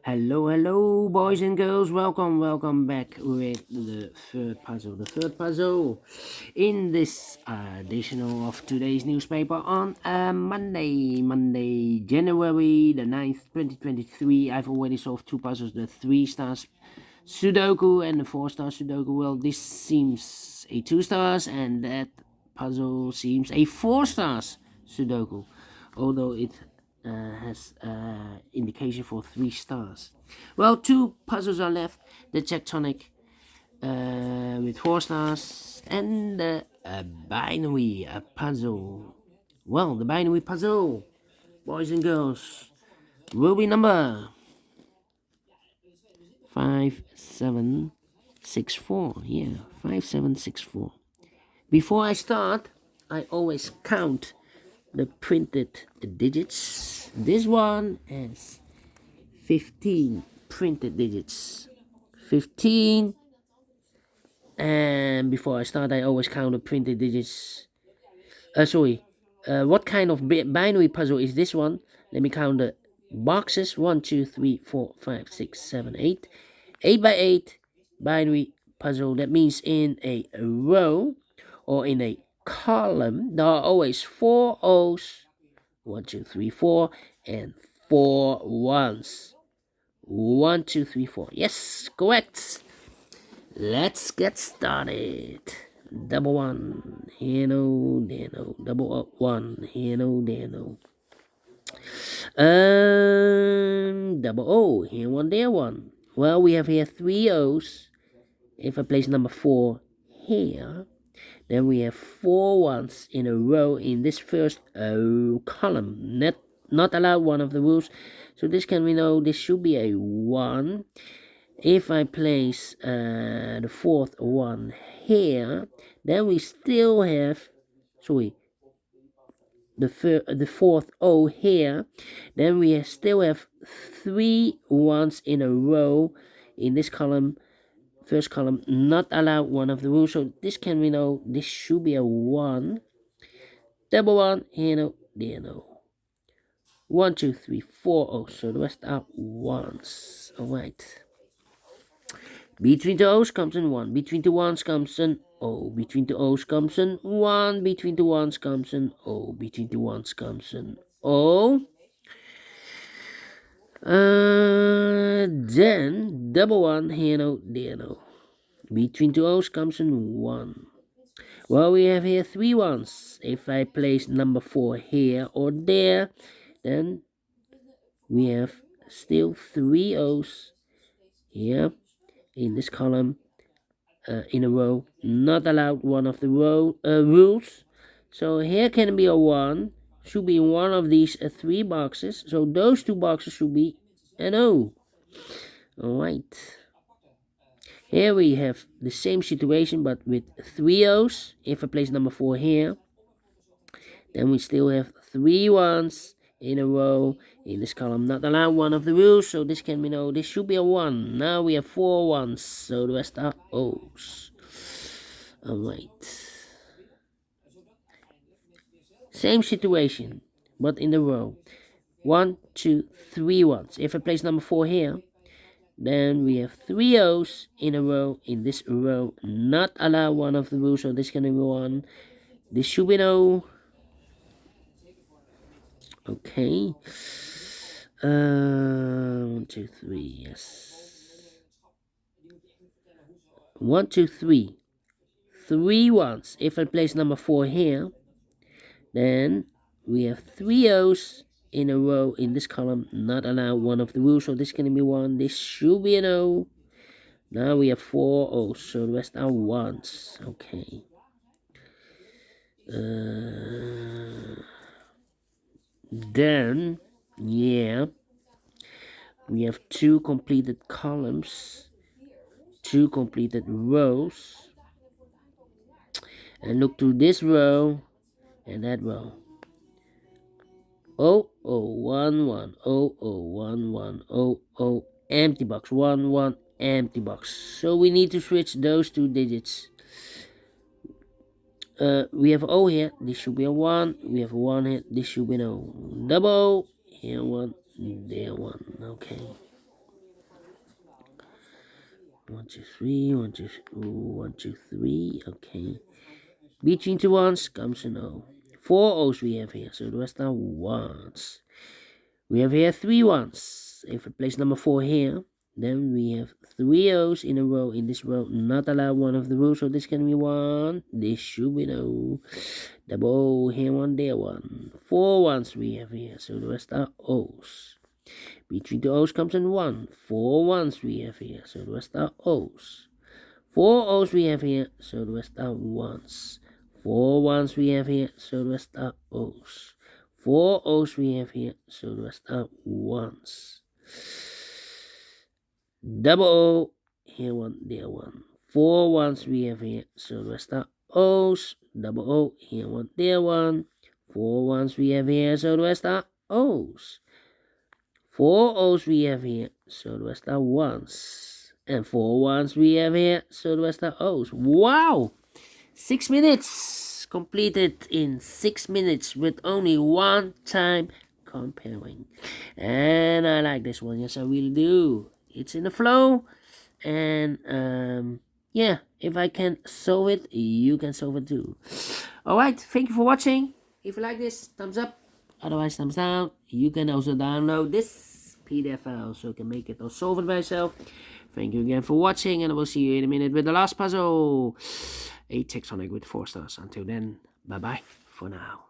Hello, boys and girls. Welcome back with the third puzzle. The third puzzle in this edition of today's newspaper on Monday, January the 9th, 2023. I've already solved two puzzles: the 3 stars Sudoku and the 4-star Sudoku. Well, this seems a 2 stars, and that puzzle seems a 4 stars Sudoku, although it has indication for 3 stars. Well, two puzzles are left: the tectonic with 4 stars and the binary puzzle. Well, the binary puzzle, boys and girls, will be number 5764. Yeah, 5764. Before I start, I always count the printed digits. This one has 15 printed digits. 15. And before I start, I always count the printed digits. What kind of binary puzzle is this one? Let me count the boxes. 1, 2, 3, 4, 5, 6, 7, 8. 8 by 8 binary puzzle. That means in a row or in a column, there are always 4 O's. 1, 2, 3, 4, and 4 ones. 1, 2, 3, 4. Yes, correct. Let's get started. Double one, here no, there no. Double one, here no, there no. Double O, here one, there one. Well, we have here 3 O's. If I place number 4 here, then we have 4 ones in a row in this first O column. Not allowed, one of the rules. So this can we know this should be a 1. If I place the 4th one here, then we still have the 4th O here. Then we still have 3 ones in a row in this column. First column, not allowed, one of the rules. So this can we know this should be a 1. Double one, here no, there no. 1, 2, 3, 4 O's. So the rest are ones. Alright. Between the O's comes an 1. Between the ones comes an O. Between the O's comes an 1. Between the ones comes an O. Between the ones comes an O. Then double one, here no, there no. Between two O's comes an 1. Well, we have here 3 ones. If I place number 4 here or there, then we have still 3 O's here in this column in a row. Not allowed, one of the rules. So here can be a 1. Should be in one of these 3 boxes. So those 2 boxes should be an O. Alright. Here we have the same situation but with 3 O's. If I place number 4 here, then we still have 3 ones in a row in this column. Not allowed, one of the rules. So this can be no. This should be a 1. Now we have 4 ones. So the rest are O's. Alright. Same situation, but in the row. 1, 2, 3 ones. If I place number 4 here, then we have 3 O's in a row in this row. Not allowed, one of the rules. So this can be 1. This should be no. Okay. 1, 2, 3. Yes. 1, 2, 3. 3 ones. If I place number 4 here, then we have 3 O's in a row in this column. Not allowed, one of the rules. So this can be 1. This should be an O. Now we have 4 O's. So the rest are ones. Okay. Then, yeah, we have 2 completed columns, 2 completed rows, and look to this row and that row. 0, 0, 1, 1, 0, 0, 1, 1, 0, 0, empty box, 1, 1, empty box. So we need to switch those 2 digits. We have O here, this should be a 1. We have a 1 here, this should be no. Double O, here 1, there 1. Okay. 1, 2, 3, 1, 2, 1, 2, 3. Okay. Between two ones comes an O. 4 O's we have here, so the rest are ones. We have here 3 ones. If we place number 4 here, then we have 3 O's in a row. In this row, not allowed one of the rules, so this can be 1. This should be no. Double O, here 1, there 1. 4 ones we have here, so the rest are O's. Between the O's comes an 1. 4 ones we have here, so the rest are O's. 4 O's we have here, so the rest are ones. 4 ones we have here, so the rest are O's. 4 O's we have here, so the rest are ones. Double O, here 1, there 1. 4 ones we have here, so the rest are O's. Double O, here 1, there 1. 4 ones we have here, so the rest are O's. 4 O's we have here, so the rest are ones. And 4 ones we have here, so the rest are O's. Wow! 6 minutes completed in 6 minutes with only one time comparing. And I like this one, yes I really do. It's in the flow, and yeah, if I can solve it, you can solve it too. Alright, thank you for watching. If you like this, thumbs up. Otherwise, thumbs down. You can also download this PDF file so you can make it or solve it by yourself. Thank you again for watching, and I will see you in a minute with the last puzzle. A Tectonic with 4 stars. Until then, bye bye for now.